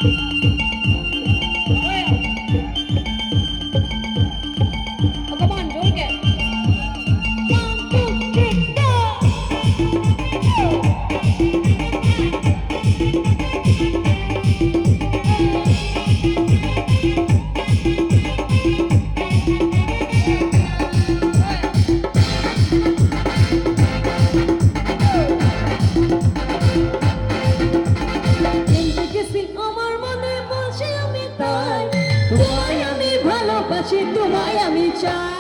Come on, don't get. One, two, three, আমার মনে বলছি আমি তাই তোমায় আমি ভালোবাসি তোমায় আমি চাই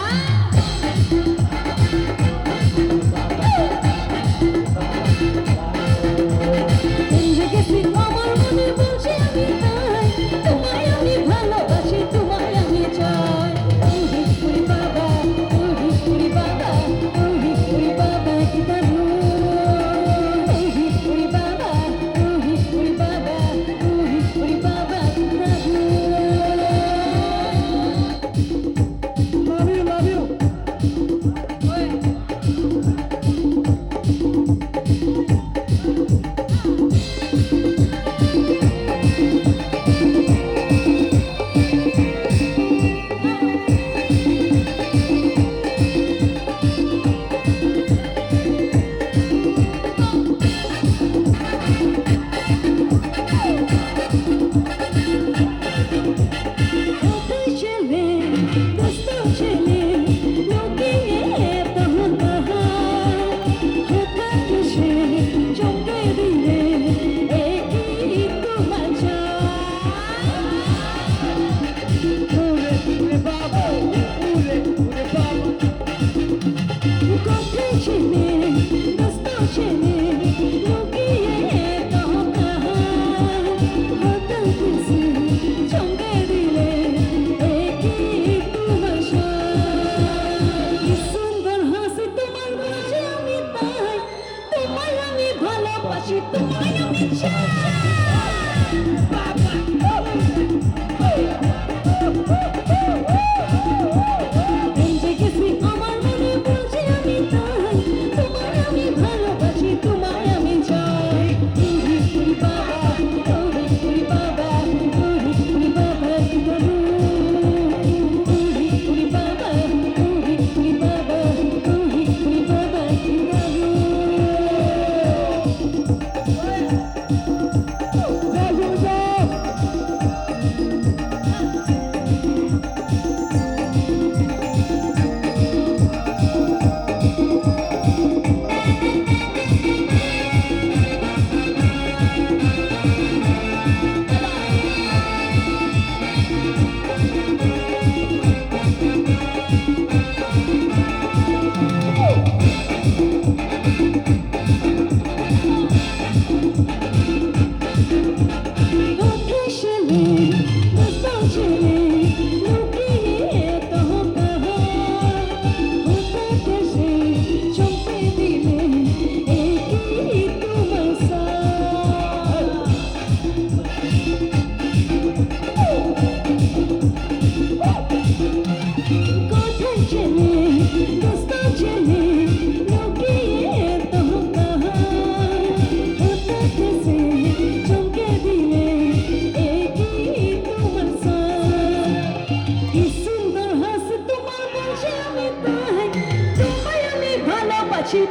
আমার মনে বলছি আমি তাই তোমায় আমি ভালোবাসি তোমায় আমি চাই পুরি বাবা পুরি বাবা পুরি বাবা কি দারুণ পুরি বাবা পুরি বাবা পুরি বাবা কি দারুণ Love you.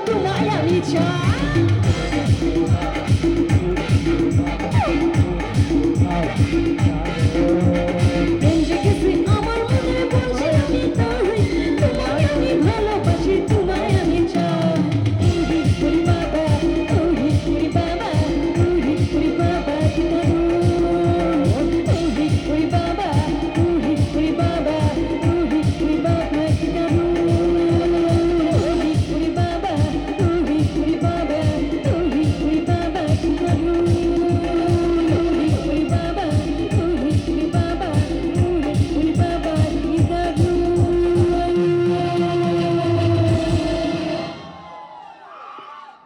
তোমায় আমি চাই আমার মনে বলছে আমি তাই তোমায় আমি ভালোবাসি তোমায় আমি চাই পুরি বাবা পুরি বাবা পুরি বাবা কি দারুণ পুরি বাবা পুরি বাবা পুরি বাবা কি দারুণ পুরি বাবা পুরি বাবা পুরি বাবা কি দারুণ পুরি বাবা পুরি বাবা পুরি বাবা কি দারুণ।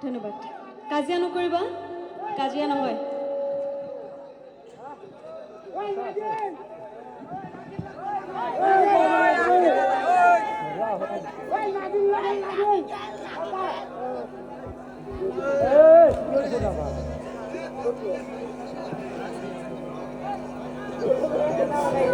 ধন্যবাদ। কাজিয়া নকৰিবা, কাজিয়া নহয়। আসসালামু আলাইকুম।